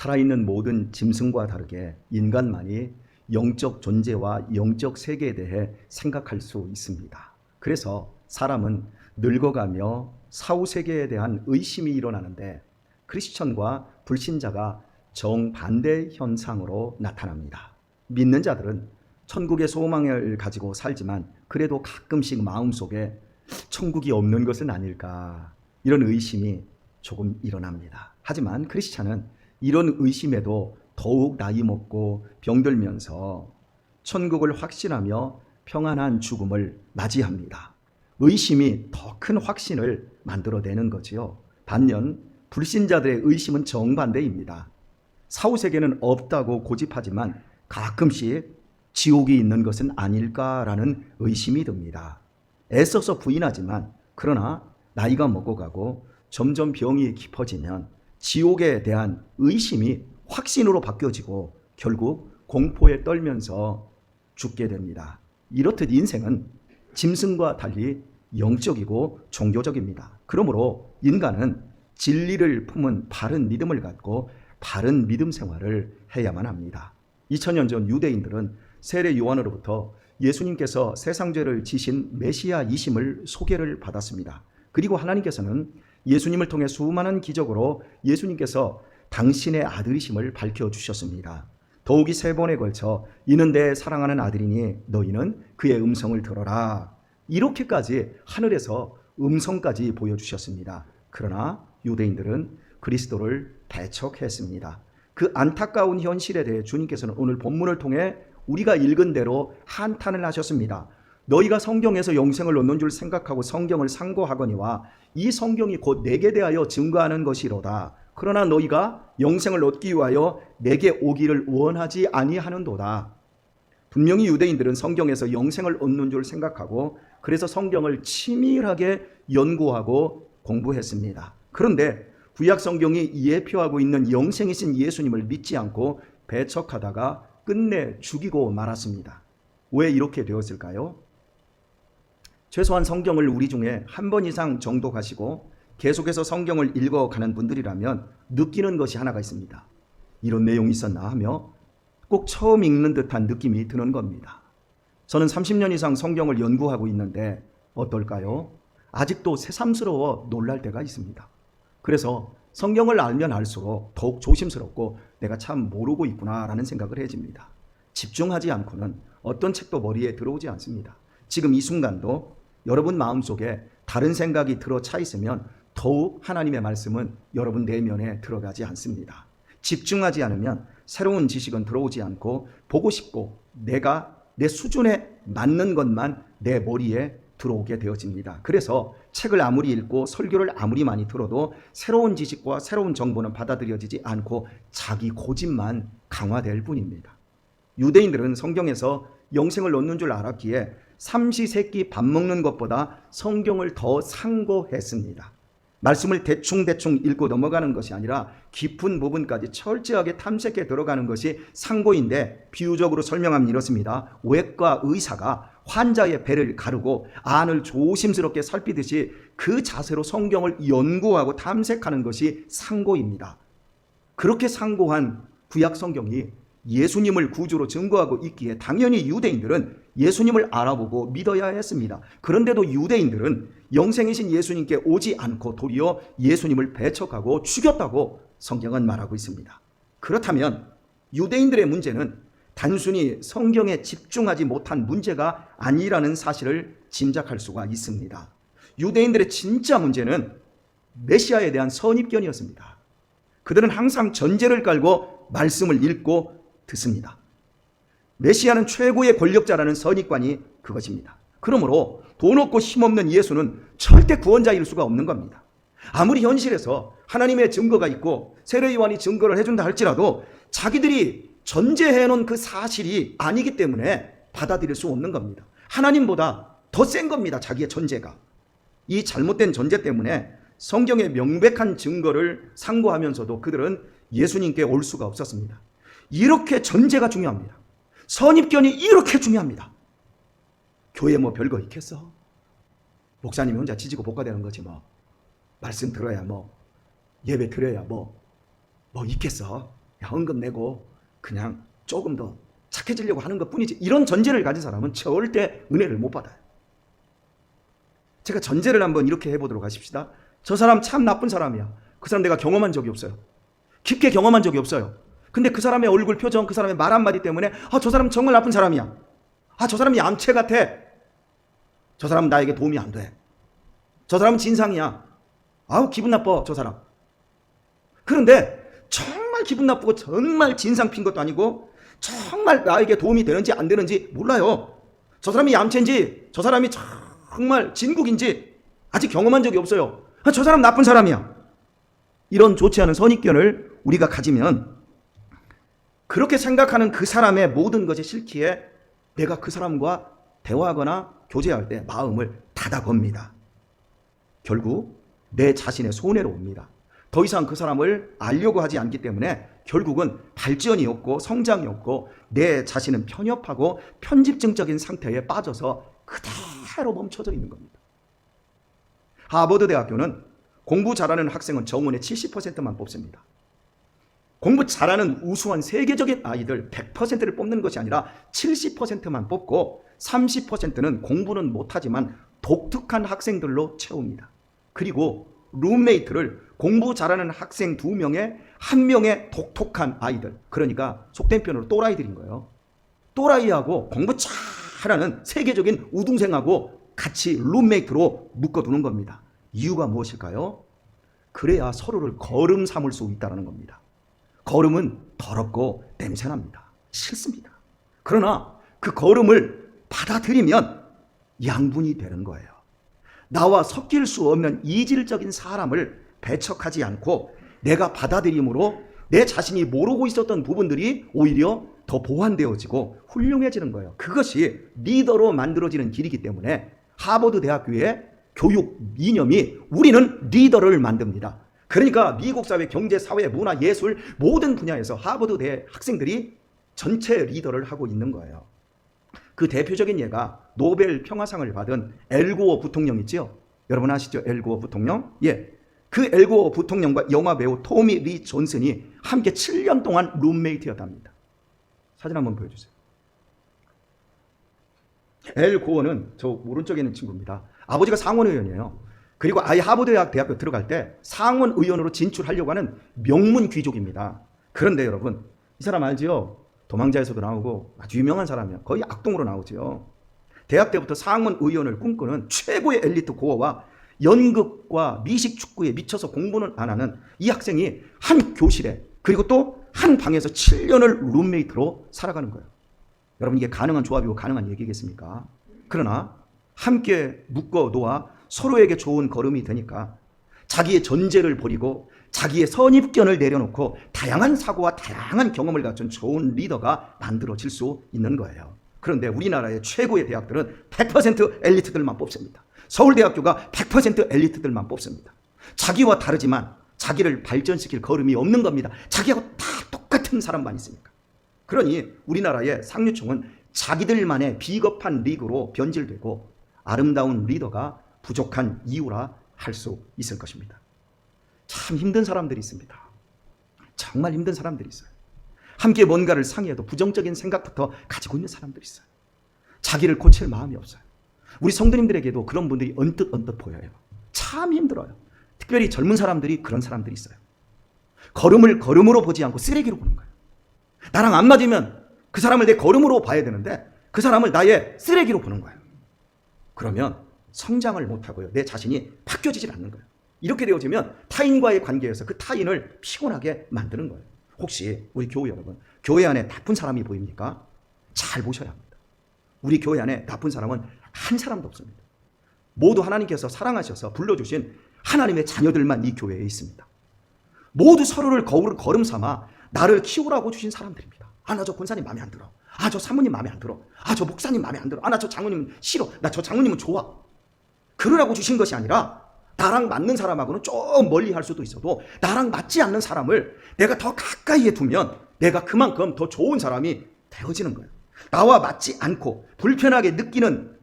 살아있는 모든 짐승과 다르게 인간만이 영적 존재와 영적 세계에 대해 생각할 수 있습니다. 그래서 사람은 늙어가며 사후세계에 대한 의심이 일어나는데 크리스천과 불신자가 정반대 현상으로 나타납니다. 믿는 자들은 천국의 소망을 가지고 살지만 그래도 가끔씩 마음속에 천국이 없는 것은 아닐까 이런 의심이 조금 일어납니다. 하지만 크리스찬은 이런 의심에도 더욱 나이 먹고 병들면서 천국을 확신하며 평안한 죽음을 맞이합니다. 의심이 더 큰 확신을 만들어내는 거지요. 반면 불신자들의 의심은 정반대입니다. 사후세계는 없다고 고집하지만 가끔씩 지옥이 있는 것은 아닐까라는 의심이 듭니다. 애써서 부인하지만 그러나 나이가 먹어가고 점점 병이 깊어지면 지옥에 대한 의심이 확신으로 바뀌어지고 결국 공포에 떨면서 죽게 됩니다. 이렇듯 인생은 짐승과 달리 영적이고 종교적입니다. 그러므로 인간은 진리를 품은 바른 믿음을 갖고 바른 믿음 생활을 해야만 합니다. 2000년 전 유대인들은 세례 요한으로부터 예수님께서 세상 죄를 지신 메시아이심을 소개를 받았습니다. 그리고 하나님께서는 예수님을 통해 수많은 기적으로 예수님께서 당신의 아들이심을 밝혀주셨습니다. 더욱이 3번에 걸쳐 이는 내 사랑하는 아들이니 너희는 그의 음성을 들어라. 이렇게까지 하늘에서 음성까지 보여주셨습니다. 그러나 유대인들은 그리스도를 배척했습니다. 그 안타까운 현실에 대해 주님께서는 오늘 본문을 통해 우리가 읽은 대로 한탄을 하셨습니다. 너희가 성경에서 영생을 얻는 줄 생각하고 성경을 상고하거니와 이 성경이 곧 내게 대하여 증거하는 것이로다. 그러나 너희가 영생을 얻기 위하여 내게 오기를 원하지 아니하는도다. 분명히 유대인들은 성경에서 영생을 얻는 줄 생각하고 그래서 성경을 치밀하게 연구하고 공부했습니다. 그런데 구약 성경이 예표하고 있는 영생이신 예수님을 믿지 않고 배척하다가 끝내 죽이고 말았습니다. 왜 이렇게 되었을까요? 최소한 성경을 우리 중에 한 번 이상 정독하시고 계속해서 성경을 읽어가는 분들이라면 느끼는 것이 하나가 있습니다. 이런 내용이 있었나 하며 꼭 처음 읽는 듯한 느낌이 드는 겁니다. 저는 30년 이상 성경을 연구하고 있는데 어떨까요? 아직도 새삼스러워 놀랄 때가 있습니다. 그래서 성경을 알면 알수록 더욱 조심스럽고 내가 참 모르고 있구나라는 생각을 해집니다. 집중하지 않고는 어떤 책도 머리에 들어오지 않습니다. 지금 이 순간도 여러분 마음속에 다른 생각이 들어차 있으면 더욱 하나님의 말씀은 여러분 내면에 들어가지 않습니다. 집중하지 않으면 새로운 지식은 들어오지 않고 보고 싶고 내가 내 수준에 맞는 것만 내 머리에 들어오게 되어집니다. 그래서 책을 아무리 읽고 설교를 아무리 많이 들어도 새로운 지식과 새로운 정보는 받아들여지지 않고 자기 고집만 강화될 뿐입니다. 유대인들은 성경에서 영생을 얻는 줄 알았기에 삼시세끼 밥 먹는 것보다 성경을 더 상고했습니다. 말씀을 대충 읽고 넘어가는 것이 아니라 깊은 부분까지 철저하게 탐색해 들어가는 것이 상고인데 비유적으로 설명하면 이렇습니다. 외과 의사가 환자의 배를 가르고 안을 조심스럽게 살피듯이 그 자세로 성경을 연구하고 탐색하는 것이 상고입니다. 그렇게 상고한 구약 성경이 예수님을 구주로 증거하고 있기에 당연히 유대인들은 예수님을 알아보고 믿어야 했습니다. 그런데도 유대인들은 영생이신 예수님께 오지 않고 도리어 예수님을 배척하고 죽였다고 성경은 말하고 있습니다. 그렇다면 유대인들의 문제는 단순히 성경에 집중하지 못한 문제가 아니라는 사실을 짐작할 수가 있습니다. 유대인들의 진짜 문제는 메시아에 대한 선입견이었습니다. 그들은 항상 전제를 깔고 말씀을 읽고 듣습니다. 메시아는 최고의 권력자라는 선입관이 그것입니다. 그러므로 돈 없고 힘없는 예수는 절대 구원자일 수가 없는 겁니다. 아무리 현실에서 하나님의 증거가 있고 세례 요한이 증거를 해준다 할지라도 자기들이 전제해놓은 그 사실이 아니기 때문에 받아들일 수 없는 겁니다. 하나님보다 더 센 겁니다. 자기의 전제가. 이 잘못된 전제 때문에 성경의 명백한 증거를 상고하면서도 그들은 예수님께 올 수가 없었습니다. 이렇게 전제가 중요합니다. 선입견이 이렇게 중요합니다. 교회 뭐 별거 있겠어? 목사님이 혼자 지지고 볶아대는 거지 말씀 들어야 예배 드려야 뭐 있겠어? 헌금 내고 그냥 조금 더 착해지려고 하는 것 뿐이지, 이런 전제를 가진 사람은 절대 은혜를 못 받아요. 제가 전제를 한번 이렇게 해보도록 하십시다. 저 사람 참 나쁜 사람이야. 그 사람 내가 경험한 적이 없어요. 깊게 경험한 적이 없어요. 근데 그 사람의 얼굴 표정, 그 사람의 말 한마디 때문에 저 사람 정말 나쁜 사람이야. 저 사람이 얌체 같아. 저 사람 나에게 도움이 안 돼. 저 사람은 진상이야. 기분 나빠 저 사람. 그런데 정말 기분 나쁘고 정말 진상 핀 것도 아니고 정말 나에게 도움이 되는지 안 되는지 몰라요. 저 사람이 얌체인지 저 사람이 정말 진국인지 아직 경험한 적이 없어요. 저 사람 나쁜 사람이야. 이런 좋지 않은 선입견을 우리가 가지면 그렇게 생각하는 그 사람의 모든 것이 싫기에 내가 그 사람과 대화하거나 교제할 때 마음을 닫아겁니다. 결국 내 자신의 손해로 옵니다. 더 이상 그 사람을 알려고 하지 않기 때문에 결국은 발전이 없고 성장이 없고 내 자신은 편협하고 편집증적인 상태에 빠져서 그대로 멈춰져 있는 겁니다. 하버드 대학교는 공부 잘하는 학생은 정원의 70%만 뽑습니다. 공부 잘하는 우수한 세계적인 아이들 100%를 뽑는 것이 아니라 70%만 뽑고 30%는 공부는 못하지만 독특한 학생들로 채웁니다. 그리고 룸메이트를 공부 잘하는 학생 2명에 1명의 독특한 아이들, 그러니까 속된 표현으로 또라이들인 거예요. 또라이하고 공부 잘하는 세계적인 우등생하고 같이 룸메이트로 묶어두는 겁니다. 이유가 무엇일까요? 그래야 서로를 거름 삼을 수 있다는 겁니다. 거름은 더럽고 냄새납니다. 싫습니다. 그러나 그 거름을 받아들이면 양분이 되는 거예요. 나와 섞일 수 없는 이질적인 사람을 배척하지 않고 내가 받아들임으로 내 자신이 모르고 있었던 부분들이 오히려 더 보완되어지고 훌륭해지는 거예요. 그것이 리더로 만들어지는 길이기 때문에 하버드 대학교의 교육 이념이 우리는 리더를 만듭니다. 그러니까 미국 사회, 경제, 사회, 문화, 예술 모든 분야에서 하버드 대 학생들이 전체 리더를 하고 있는 거예요. 그 대표적인 예가 노벨 평화상을 받은 엘고어 부통령 있죠? 여러분 아시죠? 엘고어 부통령? 예. 그 엘고어 부통령과 영화배우 토미 리 존슨이 함께 7년 동안 룸메이트였답니다. 사진 한번 보여주세요. 엘고어는 저 오른쪽에 있는 친구입니다. 아버지가 상원의원이에요. 그리고 아예 하버드 대학교 들어갈 때 상원의원으로 진출하려고 하는 명문 귀족입니다. 그런데 여러분, 이 사람 알지요? 도망자에서도 나오고 아주 유명한 사람이에요. 거의 악동으로 나오죠. 대학 때부터 상원의원을 꿈꾸는 최고의 엘리트 고어와 연극과 미식 축구에 미쳐서 공부는 안 하는 이 학생이 한 교실에 그리고 또 한 방에서 7년을 룸메이트로 살아가는 거예요. 여러분, 이게 가능한 조합이고 가능한 얘기겠습니까? 그러나 함께 묶어 놓아 서로에게 좋은 걸음이 되니까 자기의 전제를 버리고 자기의 선입견을 내려놓고 다양한 사고와 다양한 경험을 갖춘 좋은 리더가 만들어질 수 있는 거예요. 그런데 우리나라의 최고의 대학들은 100% 엘리트들만 뽑습니다. 서울대학교가 100% 엘리트들만 뽑습니다. 자기와 다르지만 자기를 발전시킬 걸음이 없는 겁니다. 자기하고 다 똑같은 사람만 있으니까. 그러니 우리나라의 상류층은 자기들만의 비겁한 리그로 변질되고 아름다운 리더가 부족한 이유라 할 수 있을 것입니다. 참 힘든 사람들이 있습니다. 정말 힘든 사람들이 있어요. 함께 뭔가를 상의해도 부정적인 생각부터 가지고 있는 사람들이 있어요. 자기를 고칠 마음이 없어요. 우리 성도님들에게도 그런 분들이 언뜻 보여요. 참 힘들어요. 특별히 젊은 사람들이 그런 사람들이 있어요. 걸음을 걸음으로 보지 않고 쓰레기로 보는 거예요. 나랑 안 맞으면 그 사람을 내 걸음으로 봐야 되는데 그 사람을 나의 쓰레기로 보는 거예요. 그러면 성장을 못하고요. 내 자신이 바뀌어지질 않는 거예요. 이렇게 되어지면 타인과의 관계에서 그 타인을 피곤하게 만드는 거예요. 혹시 우리 교회 여러분, 교회 안에 나쁜 사람이 보입니까? 잘 보셔야 합니다. 우리 교회 안에 나쁜 사람은 한 사람도 없습니다. 모두 하나님께서 사랑하셔서 불러주신 하나님의 자녀들만 이 교회에 있습니다. 모두 서로를 걸음 삼아 나를 키우라고 주신 사람들입니다. 나 저 권사님 마음에 안 들어. 저 사모님 마음에 안 들어. 저 목사님 마음에 안 들어. 나 저 장로님 싫어. 나 저 장로님은 좋아. 그러라고 주신 것이 아니라 나랑 맞는 사람하고는 좀 멀리 할 수도 있어도 나랑 맞지 않는 사람을 내가 더 가까이에 두면 내가 그만큼 더 좋은 사람이 되어지는 거예요. 나와 맞지 않고 불편하게 느끼는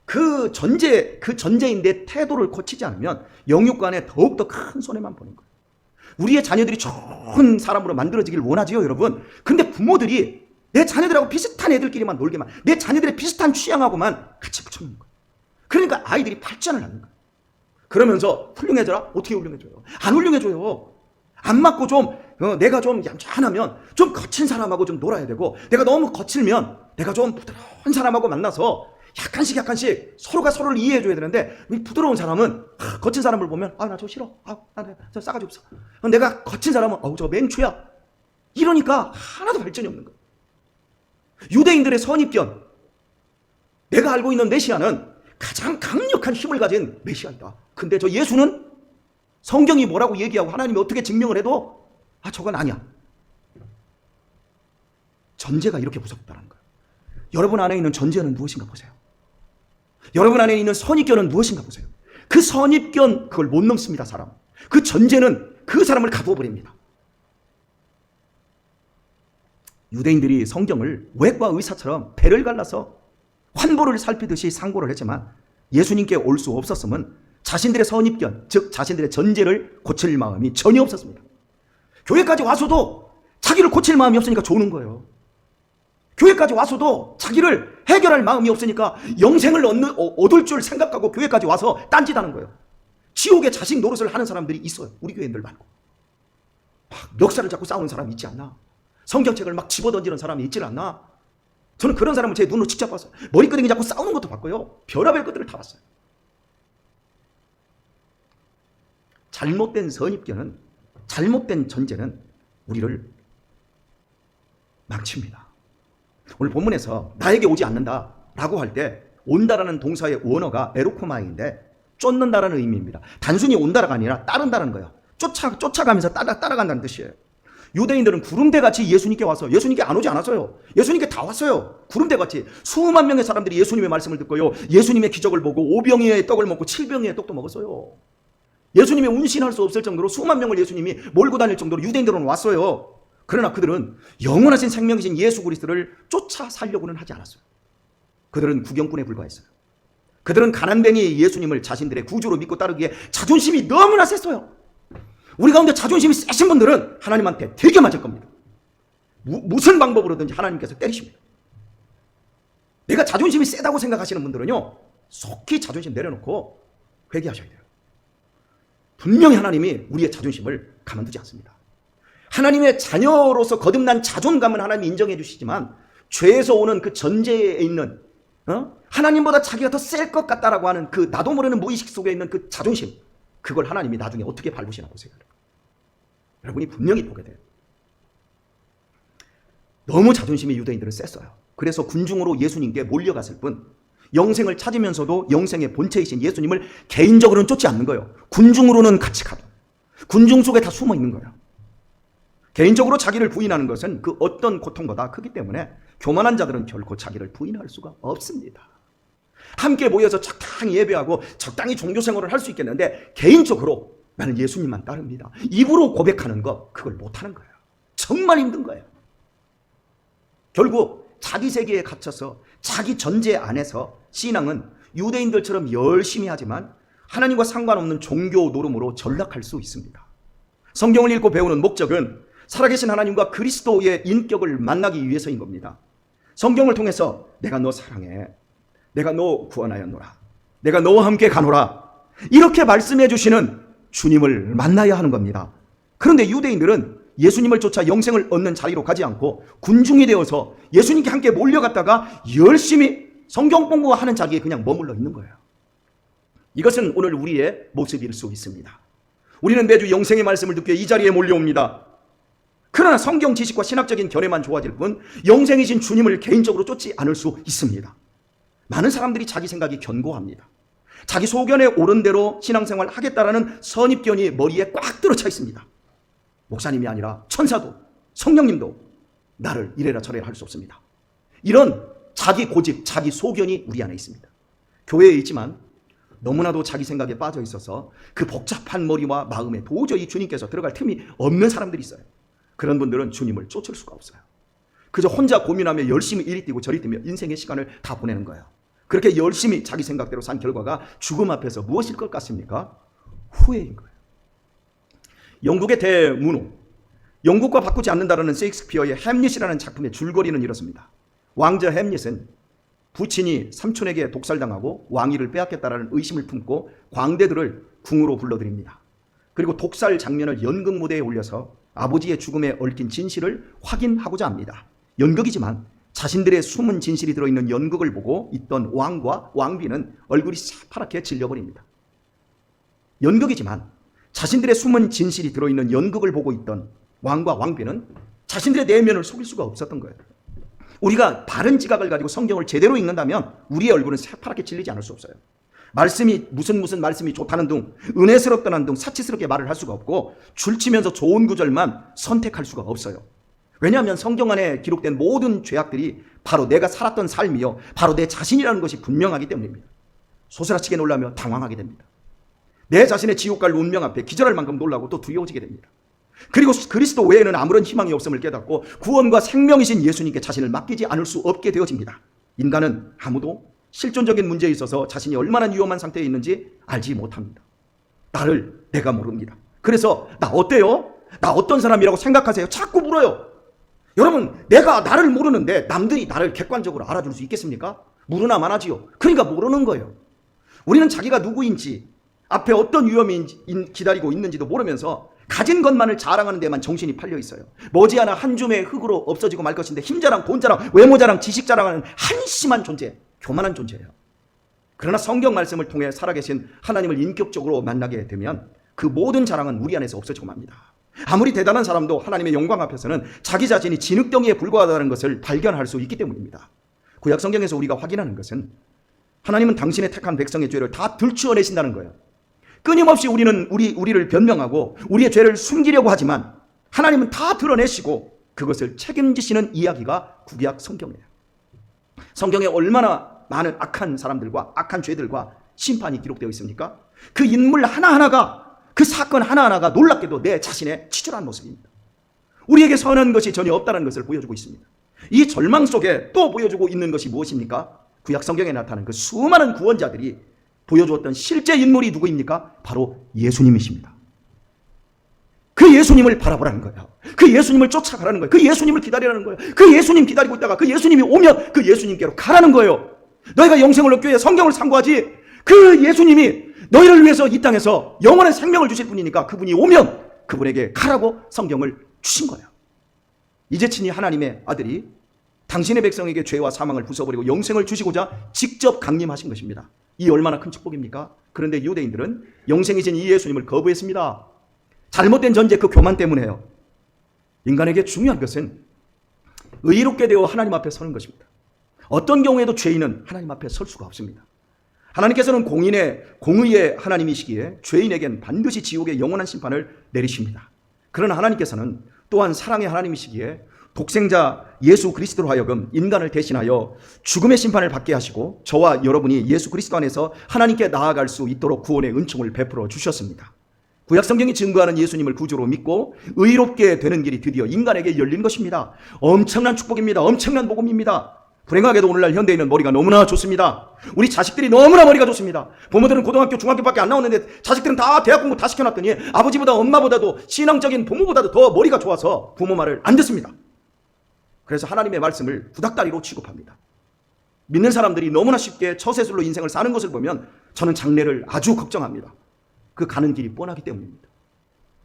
그 전제인데 태도를 고치지 않으면 영육간에 더욱더 큰 손해만 보는 거예요. 우리의 자녀들이 좋은 사람으로 만들어지길 원하지요, 여러분. 근데 부모들이 내 자녀들하고 비슷한 애들끼리만 놀게만, 내 자녀들의 비슷한 취향하고만 같이 붙여놓는 거예요. 그러니까 아이들이 발전을 하는 거예요. 그러면서 훌륭해져라? 어떻게 훌륭해져요? 안 훌륭해져요. 안 맞고 좀 내가 좀 얌전하면 좀 거친 사람하고 좀 놀아야 되고, 내가 너무 거칠면 내가 좀 부드러운 사람하고 만나서 약간씩 서로가 서로를 이해해줘야 되는데, 이 부드러운 사람은 거친 사람을 보면 나 저 싫어, 저 싸가지 없어. 내가 거친 사람은 저 맹추야. 이러니까 하나도 발전이 없는 거예요. 유대인들의 선입견, 내가 알고 있는 메시아는 가장 강력한 힘을 가진 메시아이다. 근데 저 예수는 성경이 뭐라고 얘기하고 하나님이 어떻게 증명을 해도 저건 아니야. 전제가 이렇게 무섭다는 거예요. 여러분 안에 있는 전제는 무엇인가 보세요. 여러분 안에 있는 선입견은 무엇인가 보세요. 그 선입견, 그걸 못 넘습니다, 사람. 그 전제는 그 사람을 가두어 버립니다. 유대인들이 성경을 외과 의사처럼 배를 갈라서 환보를 살피듯이 상고를 했지만, 예수님께 올 수 없었으면 자신들의 선입견, 즉 자신들의 전제를 고칠 마음이 전혀 없었습니다. 교회까지 와서도 자기를 고칠 마음이 없으니까 조는 거예요. 교회까지 와서도 자기를 해결할 마음이 없으니까 영생을 얻을 줄 생각하고 교회까지 와서 딴짓하는 거예요. 지옥의 자식 노릇을 하는 사람들이 있어요. 우리 교회인들 말고. 막 멱살을 잡고 싸우는 사람이 있지 않나? 성경책을 막 집어던지는 사람이 있지 않나? 저는 그런 사람을 제 눈으로 직접 봤어요. 머리끄댕이 잡고 싸우는 것도 봤고요. 별의별 것들을 다 봤어요. 잘못된 선입견은, 잘못된 전제는 우리를 망칩니다. 오늘 본문에서 나에게 오지 않는다 라고 할 때 온다라는 동사의 원어가 에로코마인데 쫓는다라는 의미입니다. 단순히 온다가 아니라 따른다는 거예요. 쫓아가면서 따라간다는 뜻이에요. 유대인들은 구름대같이 예수님께 와서, 예수님께 안 오지 않았어요. 예수님께 다 왔어요. 구름대같이 수만 명의 사람들이 예수님의 말씀을 듣고요, 예수님의 기적을 보고 5병이의 떡을 먹고 7병이의 떡도 먹었어요. 예수님이 운신할 수 없을 정도로 수만 명을 예수님이 몰고 다닐 정도로 유대인들은 왔어요. 그러나 그들은 영원하신 생명이신 예수 그리스도를 쫓아 살려고는 하지 않았어요. 그들은 구경꾼에 불과했어요. 그들은 가난뱅이 예수님을 자신들의 구주로 믿고 따르기에 자존심이 너무나 셌어요. 우리 가운데 자존심이 세신 분들은 하나님한테 되게 맞을 겁니다. 무슨 방법으로든지 하나님께서 때리십니다. 내가 자존심이 세다고 생각하시는 분들은요, 속히 자존심 내려놓고 회개하셔야 돼요. 분명히 하나님이 우리의 자존심을 가만두지 않습니다. 하나님의 자녀로서 거듭난 자존감은 하나님이 인정해 주시지만, 죄에서 오는 그 전제에 있는 하나님보다 자기가 더 셀 것 같다라고 하는 그 나도 모르는 무의식 속에 있는 그 자존심, 그걸 하나님이 나중에 어떻게 밟으시나 보세요. 여러분이 분명히 보게 돼요. 너무 자존심이 유대인들은 셌어요. 그래서 군중으로 예수님께 몰려갔을 뿐 영생을 찾으면서도 영생의 본체이신 예수님을 개인적으로는 쫓지 않는 거예요. 군중으로는 같이 가도 군중 속에 다 숨어 있는 거예요. 개인적으로 자기를 부인하는 것은 그 어떤 고통보다 크기 때문에 교만한 자들은 결코 자기를 부인할 수가 없습니다. 함께 모여서 적당히 예배하고 적당히 종교생활을 할 수 있겠는데, 개인적으로 나는 예수님만 따릅니다, 입으로 고백하는 거, 그걸 못하는 거예요. 정말 힘든 거예요. 결국 자기 세계에 갇혀서 자기 전제 안에서 신앙은 유대인들처럼 열심히 하지만 하나님과 상관없는 종교 노름으로 전락할 수 있습니다. 성경을 읽고 배우는 목적은 살아계신 하나님과 그리스도의 인격을 만나기 위해서인 겁니다. 성경을 통해서 내가 너 사랑해, 내가 너 구원하였노라, 내가 너와 함께 가노라, 이렇게 말씀해 주시는 주님을 만나야 하는 겁니다. 그런데 유대인들은 예수님을 쫓아 영생을 얻는 자리로 가지 않고 군중이 되어서 예수님께 함께 몰려갔다가 열심히 성경 공부하는 자리에 그냥 머물러 있는 거예요. 이것은 오늘 우리의 모습일 수 있습니다. 우리는 매주 영생의 말씀을 듣기 위해 이 자리에 몰려옵니다. 그러나 성경 지식과 신학적인 견해만 좋아질 뿐 영생이신 주님을 개인적으로 쫓지 않을 수 있습니다. 많은 사람들이 자기 생각이 견고합니다. 자기 소견에 옳은 대로 신앙생활 하겠다라는 선입견이 머리에 꽉 들어차 있습니다. 목사님이 아니라 천사도 성령님도 나를 이래라 저래라 할 수 없습니다. 이런 자기 고집, 자기 소견이 우리 안에 있습니다. 교회에 있지만 너무나도 자기 생각에 빠져 있어서 그 복잡한 머리와 마음에 도저히 주님께서 들어갈 틈이 없는 사람들이 있어요. 그런 분들은 주님을 쫓을 수가 없어요. 그저 혼자 고민하며 열심히 이리 뛰고 저리 뛰며 인생의 시간을 다 보내는 거예요. 그렇게 열심히 자기 생각대로 산 결과가 죽음 앞에서 무엇일 것 같습니까? 후회인 거예요. 영국의 대문호, 영국과 바꾸지 않는다라는 셰익스피어의 햄릿이라는 작품의 줄거리는 이렇습니다. 왕자 햄릿은 부친이 삼촌에게 독살당하고 왕위를 빼앗겠다라는 의심을 품고 광대들을 궁으로 불러들입니다. 그리고 독살 장면을 연극 무대에 올려서 아버지의 죽음에 얽힌 진실을 확인하고자 합니다. 연극이지만 자신들의 숨은 진실이 들어있는 연극을 보고 있던 왕과 왕비는 얼굴이 새파랗게 질려버립니다. 연극이지만 자신들의 숨은 진실이 들어있는 연극을 보고 있던 왕과 왕비는 자신들의 내면을 속일 수가 없었던 거예요. 우리가 바른 지각을 가지고 성경을 제대로 읽는다면 우리의 얼굴은 새파랗게 질리지 않을 수 없어요. 말씀이 무슨 말씀이 좋다는 둥, 은혜스럽다는 둥 사치스럽게 말을 할 수가 없고 줄치면서 좋은 구절만 선택할 수가 없어요. 왜냐하면 성경 안에 기록된 모든 죄악들이 바로 내가 살았던 삶이요, 바로 내 자신이라는 것이 분명하기 때문입니다. 소스라치게 놀라며 당황하게 됩니다. 내 자신의 지옥 갈 운명 앞에 기절할 만큼 놀라고 또 두려워지게 됩니다. 그리고 그리스도 외에는 아무런 희망이 없음을 깨닫고 구원과 생명이신 예수님께 자신을 맡기지 않을 수 없게 되어집니다. 인간은 아무도 실존적인 문제에 있어서 자신이 얼마나 위험한 상태에 있는지 알지 못합니다. 나를 내가 모릅니다. 그래서 나 어때요? 나 어떤 사람이라고 생각하세요? 자꾸 물어요. 여러분, 내가 나를 모르는데 남들이 나를 객관적으로 알아줄 수 있겠습니까? 물으나 마나지요. 그러니까 모르는 거예요. 우리는 자기가 누구인지, 앞에 어떤 위험이 기다리고 있는지도 모르면서 가진 것만을 자랑하는 데만 정신이 팔려 있어요. 머지않아 한 줌의 흙으로 없어지고 말 것인데 힘자랑, 돈자랑, 외모자랑, 지식자랑하는 한심한 존재, 교만한 존재예요. 그러나 성경 말씀을 통해 살아계신 하나님을 인격적으로 만나게 되면 그 모든 자랑은 우리 안에서 없어지고 맙니다. 아무리 대단한 사람도 하나님의 영광 앞에서는 자기 자신이 진흙덩이에 불과하다는 것을 발견할 수 있기 때문입니다. 구약 성경에서 우리가 확인하는 것은 하나님은 당신의 택한 백성의 죄를 다 들추어내신다는 거예요. 끊임없이 우리를 변명하고 우리의 죄를 숨기려고 하지만 하나님은 다 드러내시고 그것을 책임지시는 이야기가 구약 성경이에요. 성경에 얼마나 많은 악한 사람들과 악한 죄들과 심판이 기록되어 있습니까? 그 인물 하나하나가, 그 사건 하나하나가 놀랍게도 내 자신의 치졸한 모습입니다. 우리에게 선한 것이 전혀 없다는 것을 보여주고 있습니다. 이 절망 속에 또 보여주고 있는 것이 무엇입니까? 구약 성경에 나타나는 그 수많은 구원자들이 보여주었던 실제 인물이 누구입니까? 바로 예수님이십니다. 그 예수님을 바라보라는 거예요. 그 예수님을 쫓아가라는 거예요. 그 예수님을 기다리라는 거예요. 그 예수님 기다리고 있다가 그 예수님이 오면 그 예수님께로 가라는 거예요. 너희가 영생을 얻기 위해 성경을 상고하지, 그 예수님이 너희를 위해서 이 땅에서 영원한 생명을 주실 분이니까 그분이 오면 그분에게 가라고 성경을 주신 거예요. 이제 친히 하나님의 아들이 당신의 백성에게 죄와 사망을 부숴버리고 영생을 주시고자 직접 강림하신 것입니다. 이 얼마나 큰 축복입니까? 그런데 유대인들은 영생이신 이 예수님을 거부했습니다. 잘못된 전제, 그 교만 때문에요. 인간에게 중요한 것은 의롭게 되어 하나님 앞에 서는 것입니다. 어떤 경우에도 죄인은 하나님 앞에 설 수가 없습니다. 하나님께서는 공의의 하나님이시기에 죄인에겐 반드시 지옥의 영원한 심판을 내리십니다. 그러나 하나님께서는 또한 사랑의 하나님이시기에 독생자 예수 그리스도로 하여금 인간을 대신하여 죽음의 심판을 받게 하시고 저와 여러분이 예수 그리스도 안에서 하나님께 나아갈 수 있도록 구원의 은총을 베풀어 주셨습니다. 구약 성경이 증거하는 예수님을 구주로 믿고 의롭게 되는 길이 드디어 인간에게 열린 것입니다. 엄청난 축복입니다. 엄청난 복음입니다. 불행하게도 오늘날 현대인은 머리가 너무나 좋습니다. 우리 자식들이 너무나 머리가 좋습니다. 부모들은 고등학교, 중학교밖에 안 나오는데 자식들은 다 대학 공부 다 시켜놨더니 아버지보다 엄마보다도 신앙적인 부모보다도 더 머리가 좋아서 부모 말을 안 듣습니다. 그래서 하나님의 말씀을 구닥다리로 취급합니다. 믿는 사람들이 너무나 쉽게 처세술로 인생을 사는 것을 보면 저는 장래를 아주 걱정합니다. 그 가는 길이 뻔하기 때문입니다.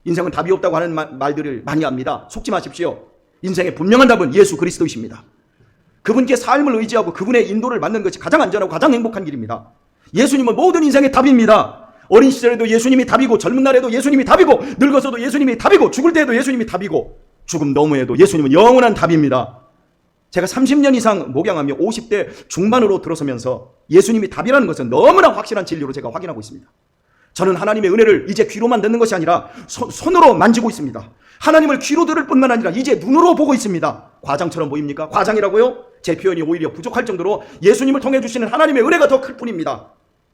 인생은 답이 없다고 하는 말들을 많이 합니다. 속지 마십시오. 인생의 분명한 답은 예수 그리스도이십니다. 그분께 삶을 의지하고 그분의 인도를 받는 것이 가장 안전하고 가장 행복한 길입니다. 예수님은 모든 인생의 답입니다. 어린 시절에도 예수님이 답이고, 젊은 날에도 예수님이 답이고, 늙어서도 예수님이 답이고, 죽을 때에도 예수님이 답이고, 죽음 너머에도 예수님은 영원한 답입니다. 제가 30년 이상 목양하며 50대 중반으로 들어서면서 예수님이 답이라는 것은 너무나 확실한 진리로 제가 확인하고 있습니다. 저는 하나님의 은혜를 이제 귀로만 듣는 것이 아니라 손으로 만지고 있습니다. 하나님을 귀로 들을 뿐만 아니라 이제 눈으로 보고 있습니다. 과장처럼 보입니까? 과장이라고요? 제 표현이 오히려 부족할 정도로 예수님을 통해 주시는 하나님의 은혜가 더 클 뿐입니다.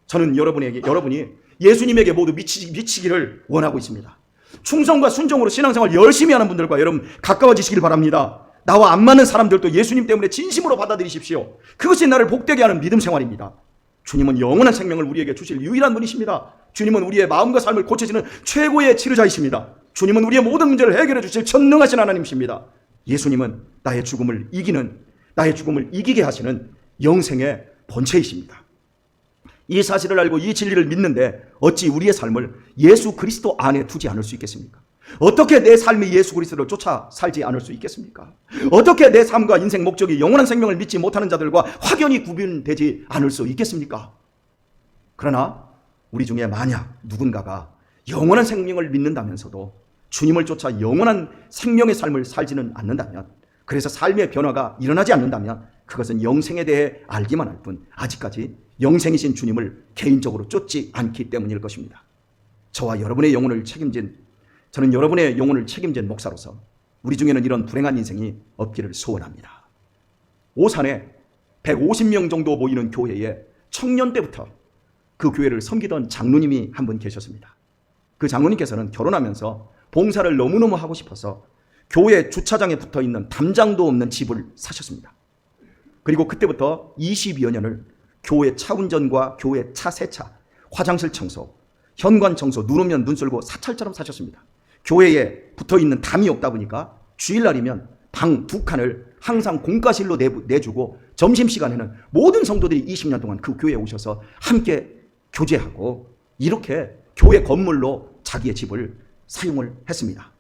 저는 여러분이 예수님에게 모두 미치기를 원하고 있습니다. 충성과 순종으로 신앙생활 열심히 하는 분들과 여러분 가까워지시길 바랍니다. 나와 안 맞는 사람들도 예수님 때문에 진심으로 받아들이십시오. 그것이 나를 복되게 하는 믿음 생활입니다. 주님은 영원한 생명을 우리에게 주실 유일한 분이십니다. 주님은 우리의 마음과 삶을 고쳐주는 최고의 치료자이십니다. 주님은 우리의 모든 문제를 해결해 주실 전능하신 하나님이십니다. 예수님은 나의 죽음을 이기게 하시는 영생의 본체이십니다. 이 사실을 알고 이 진리를 믿는데 어찌 우리의 삶을 예수 그리스도 안에 두지 않을 수 있겠습니까? 어떻게 내 삶이 예수 그리스도를 쫓아 살지 않을 수 있겠습니까? 어떻게 내 삶과 인생 목적이 영원한 생명을 믿지 못하는 자들과 확연히 구분되지 않을 수 있겠습니까? 그러나 우리 중에 만약 누군가가 영원한 생명을 믿는다면서도 주님을 쫓아 영원한 생명의 삶을 살지는 않는다면, 그래서 삶의 변화가 일어나지 않는다면 그것은 영생에 대해 알기만 할 뿐 아직까지 영생이신 주님을 개인적으로 쫓지 않기 때문일 것입니다. 저는 여러분의 영혼을 책임진 목사로서 우리 중에는 이런 불행한 인생이 없기를 소원합니다. 오산에 150명 정도 모이는 교회에 청년 때부터 그 교회를 섬기던 장로님이 한 분 계셨습니다. 그 장로님께서는 결혼하면서 봉사를 너무너무 하고 싶어서 교회 주차장에 붙어있는 담장도 없는 집을 사셨습니다. 그리고 그때부터 20여 년을 교회 차 운전과 교회 차 세차, 화장실 청소, 현관 청소, 눈 오면 눈 썰고 사찰처럼 사셨습니다. 교회에 붙어있는 담이 없다 보니까 주일날이면 방 2칸을 항상 공과실로 내주고 점심시간에는 모든 성도들이 20년 동안 그 교회에 오셔서 함께 교제하고 이렇게 교회 건물로 자기의 집을 사용을 했습니다.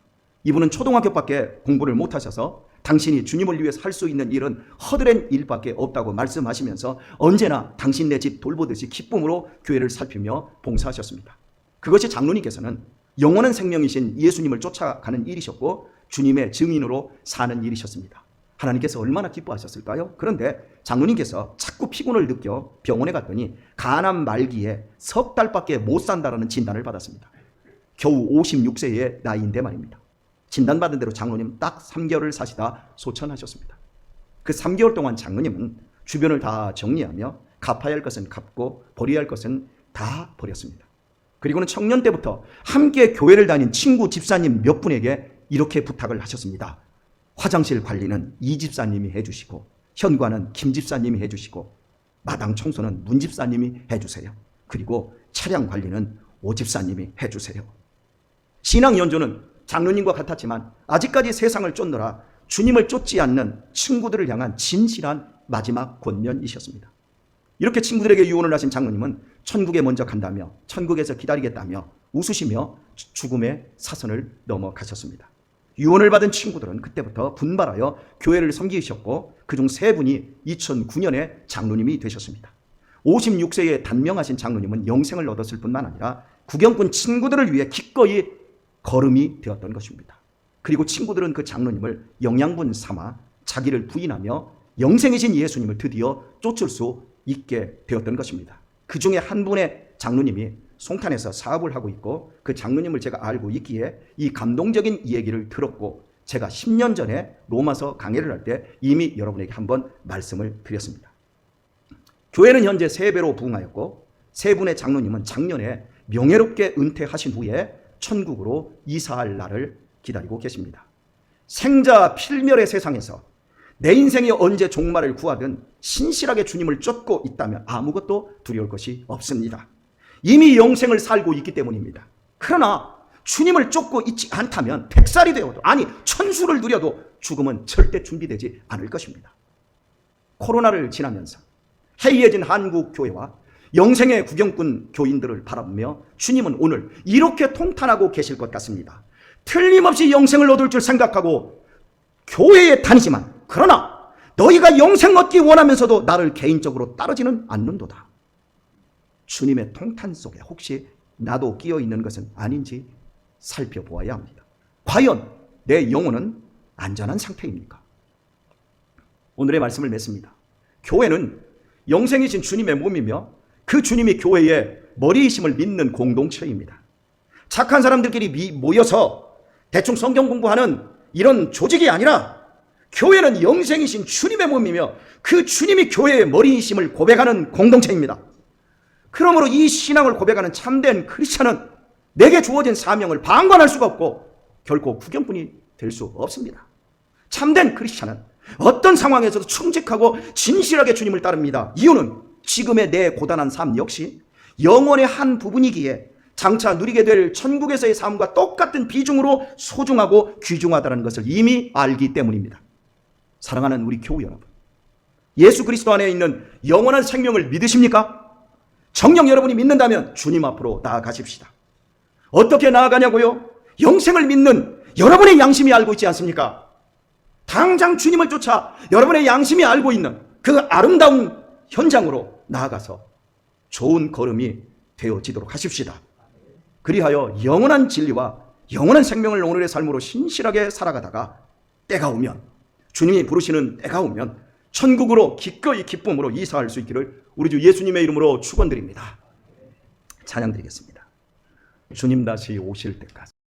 이분은 초등학교밖에 공부를 못하셔서 당신이 주님을 위해서 할 수 있는 일은 허드렛 일밖에 없다고 말씀하시면서 언제나 당신 내 집 돌보듯이 기쁨으로 교회를 살피며 봉사하셨습니다. 그것이 장로님께서는 영원한 생명이신 예수님을 쫓아가는 일이셨고 주님의 증인으로 사는 일이셨습니다. 하나님께서 얼마나 기뻐하셨을까요? 그런데 장로님께서 자꾸 피곤을 느껴 병원에 갔더니 간암 말기에 석 달밖에 못 산다라는 진단을 받았습니다. 겨우 56세의 나이인데 말입니다. 진단받은 대로 장로님 딱 3개월을 사시다 소천하셨습니다. 그 3개월 동안 장로님은 주변을 다 정리하며 갚아야 할 것은 갚고 버려야 할 것은 다 버렸습니다. 그리고는 청년 때부터 함께 교회를 다닌 친구 집사님 몇 분에게 이렇게 부탁을 하셨습니다. 화장실 관리는 이 집사님이 해주시고 현관은 김 집사님이 해주시고 마당 청소는 문 집사님이 해주세요. 그리고 차량 관리는 오 집사님이 해주세요. 신앙 연조는 장로님과 같았지만 아직까지 세상을 쫓느라 주님을 쫓지 않는 친구들을 향한 진실한 마지막 권면이셨습니다. 이렇게 친구들에게 유언을 하신 장로님은 천국에 먼저 간다며 천국에서 기다리겠다며 웃으시며 죽음의 사선을 넘어가셨습니다. 유언을 받은 친구들은 그때부터 분발하여 교회를 섬기셨고 그중 3분이 2009년에 장로님이 되셨습니다. 56세의 단명하신 장로님은 영생을 얻었을 뿐만 아니라 구경꾼 친구들을 위해 기꺼이 걸음이 되었던 것입니다. 그리고 친구들은 그 장로님을 영양분 삼아 자기를 부인하며 영생이신 예수님을 드디어 쫓을 수 있게 되었던 것입니다. 그 중에 한 분의 장로님이 송탄에서 사업을 하고 있고 그 장로님을 제가 알고 있기에 이 감동적인 이야기를 들었고 제가 10년 전에 로마서 강해를 할 때 이미 여러분에게 한번 말씀을 드렸습니다. 교회는 현재 3배로 부흥하였고 3분의 장로님은 작년에 명예롭게 은퇴하신 후에 천국으로 이사할 날을 기다리고 계십니다. 생자 필멸의 세상에서 내 인생이 언제 종말을 구하든 신실하게 주님을 쫓고 있다면 아무것도 두려울 것이 없습니다. 이미 영생을 살고 있기 때문입니다. 그러나 주님을 쫓고 있지 않다면 100살이 되어도 아니 천수를 누려도 죽음은 절대 준비되지 않을 것입니다. 코로나를 지나면서 해이해진 한국 교회와 영생의 구경꾼 교인들을 바라보며 주님은 오늘 이렇게 통탄하고 계실 것 같습니다. 틀림없이 영생을 얻을 줄 생각하고 교회에 다니지만 그러나 너희가 영생 얻기 원하면서도 나를 개인적으로 따르지는 않는도다. 주님의 통탄 속에 혹시 나도 끼어 있는 것은 아닌지 살펴보아야 합니다. 과연 내 영혼은 안전한 상태입니까? 오늘의 말씀을 맺습니다. 교회는 영생이신 주님의 몸이며 그 주님이 교회의 머리이심을 믿는 공동체입니다. 착한 사람들끼리 모여서 대충 성경 공부하는 이런 조직이 아니라 교회는 영생이신 주님의 몸이며 그 주님이 교회의 머리이심을 고백하는 공동체입니다. 그러므로 이 신앙을 고백하는 참된 크리스천은 내게 주어진 사명을 방관할 수가 없고 결코 구경꾼이 될 수 없습니다. 참된 크리스천은 어떤 상황에서도 충직하고 진실하게 주님을 따릅니다. 이유는 지금의 내 고단한 삶 역시 영혼의 한 부분이기에 장차 누리게 될 천국에서의 삶과 똑같은 비중으로 소중하고 귀중하다는 것을 이미 알기 때문입니다. 사랑하는 우리 교우 여러분, 예수 그리스도 안에 있는 영원한 생명을 믿으십니까? 정녕 여러분이 믿는다면 주님 앞으로 나아가십시다. 어떻게 나아가냐고요? 영생을 믿는 여러분의 양심이 알고 있지 않습니까? 당장 주님을 쫓아 여러분의 양심이 알고 있는 그 아름다운 현장으로 나아가서 좋은 걸음이 되어지도록 하십시다. 그리하여 영원한 진리와 영원한 생명을 오늘의 삶으로 신실하게 살아가다가 때가 오면, 주님이 부르시는 때가 오면 천국으로 기꺼이 기쁨으로 이사할 수 있기를 우리 주 예수님의 이름으로 축원드립니다. 찬양드리겠습니다. 주님 다시 오실 때까지.